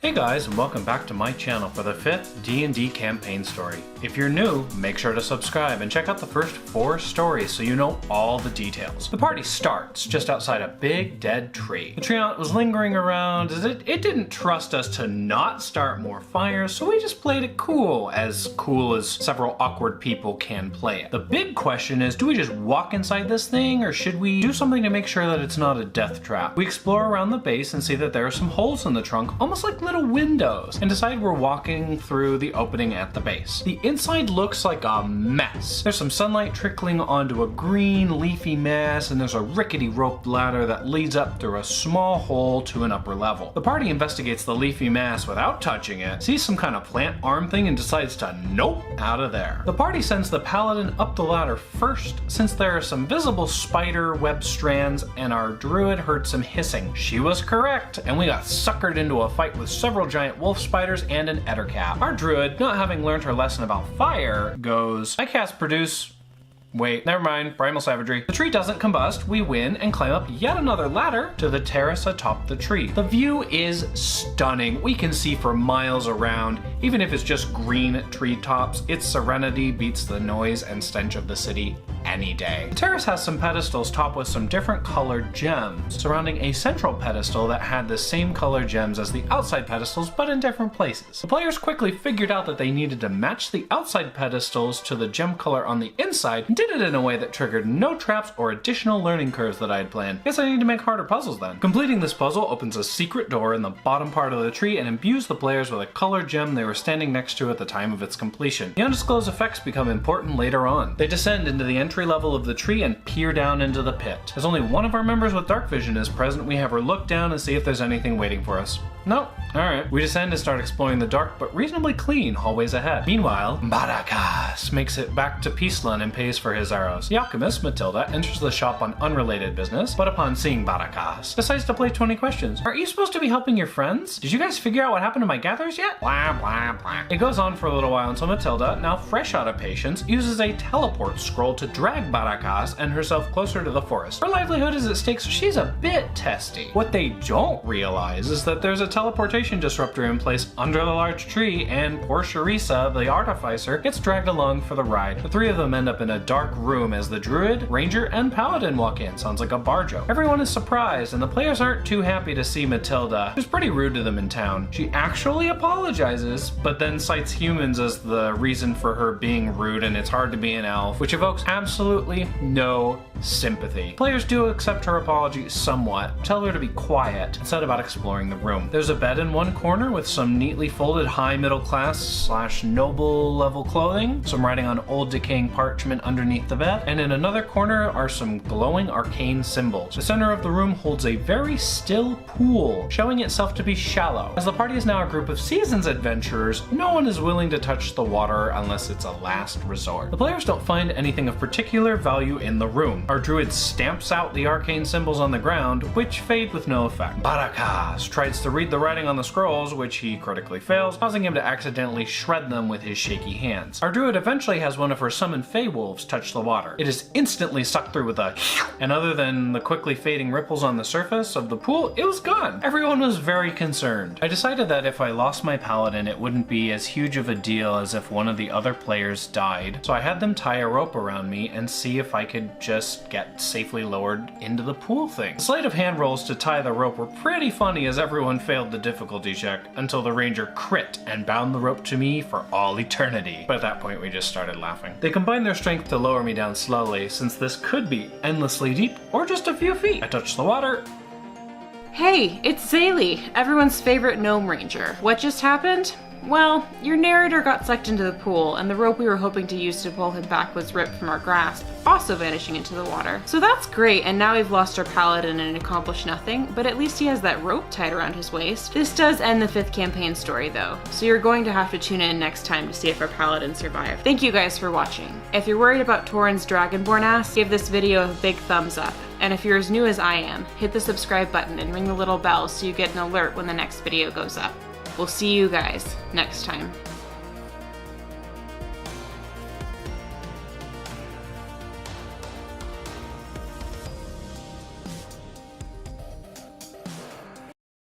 Hey guys, and welcome back to my channel for the 5th D&D campaign story. If you're new, make sure to subscribe and check out the first 4 stories so you know all the details. The party starts just outside a big dead tree. The tree was lingering around as it didn't trust us to not start more fires, so we just played it cool as several awkward people can play it. The big question is, do we just walk inside this thing or should we do something to make sure that it's not a death trap? We explore around the base and see that there are some holes in the trunk, almost like little windows, and decide we're walking through the opening at the base. The inside looks like a mess. There's some sunlight trickling onto a green leafy mass, and there's a rickety rope ladder that leads up through a small hole to an upper level. The party investigates the leafy mass without touching it, sees some kind of plant arm thing, and decides to nope out of there. The party sends the paladin up the ladder first, since there are some visible spider web strands, and our druid heard some hissing. She was correct, and we got suckered into a fight with several giant wolf spiders and an ettercap. Our druid, not having learned her lesson about fire, goes, I cast produce. Wait, never mind, primal savagery. The tree doesn't combust, we win and climb up yet another ladder to the terrace atop the tree. The view is stunning. We can see for miles around. Even if it's just green treetops, its serenity beats the noise and stench of the city any day. The terrace has some pedestals topped with some different colored gems, surrounding a central pedestal that had the same colored gems as the outside pedestals, but in different places. The players quickly figured out that they needed to match the outside pedestals to the gem color on the inside, and did it in a way that triggered no traps or additional learning curves that I had planned. Guess I need to make harder puzzles then. Completing this puzzle opens a secret door in the bottom part of the tree and imbues the players with a colored gem they were standing next to at the time of its completion. The undisclosed effects become important later on. They descend into the entry level of the tree and peer down into the pit. As only one of our members with dark vision is present, we have her look down and see if there's anything waiting for us. Nope. Alright. We descend and start exploring the dark but reasonably clean hallways ahead. Meanwhile, Barakas makes it back to Peaceland and pays for his arrows. The alchemist, Matilda, enters the shop on unrelated business, but upon seeing Barakas, decides to play 20 questions. Aren't you supposed to be helping your friends? Did you guys figure out what happened to my gatherers yet? Blah, blah, blah. It goes on for a little while until Matilda, now fresh out of patience, uses a teleport scroll to drag Barakas and herself closer to the forest. Her livelihood is at stake, so she's a bit testy. What they don't realize is that there's a teleportation disruptor in place under the large tree, and poor Sharisa, the artificer, gets dragged along for the ride. The three of them end up in a dark room as the druid, ranger, and paladin walk in. Sounds like a bar joke. Everyone is surprised, and the players aren't too happy to see Matilda, who's pretty rude to them in town. She actually apologizes, but then cites humans as the reason for her being rude, and it's hard to be an elf, which evokes absolutely no sympathy. Players do accept her apology somewhat, tell her to be quiet, and set about exploring the room. There's a bed in one corner with some neatly folded high middle class / noble level clothing, some writing on old decaying parchment underneath the bed, and in another corner are some glowing arcane symbols. The center of the room holds a very still pool, showing itself to be shallow. As the party is now a group of seasoned adventurers, no one is willing to touch the water unless it's a last resort. The players don't find anything of particular value in the room. Our druid stamps out the arcane symbols on the ground, which fade with no effect. Barakas tries to read the writing on the scrolls, which he critically fails, causing him to accidentally shred them with his shaky hands. Our druid eventually has one of her summoned fey wolves touch the water. It is instantly sucked through with a and other than the quickly fading ripples on the surface of the pool, it was gone. Everyone was very concerned. I decided that if I lost my paladin, it wouldn't be as huge of a deal as if one of the other players died, so I had them tie a rope around me and see if I could just get safely lowered into the pool thing. The sleight of hand rolls to tie the rope were pretty funny as everyone failed the difficulty check until the ranger crit and bound the rope to me for all eternity. But at that point we just started laughing. They combined their strength to lower me down slowly, since this could be endlessly deep or just a few feet. I touched the water. Hey, it's Zaylee, everyone's favorite gnome ranger. What just happened? Well, your narrator got sucked into the pool, and the rope we were hoping to use to pull him back was ripped from our grasp, also vanishing into the water. So that's great, and now we've lost our paladin and accomplished nothing, but at least he has that rope tied around his waist. This does end the 5th campaign story though, so you're going to have to tune in next time to see if our paladin survived. Thank you guys for watching. If you're worried about Torin's dragonborn ass, give this video a big thumbs up. And if you're as new as I am, hit the subscribe button and ring the little bell so you get an alert when the next video goes up. We'll see you guys next time.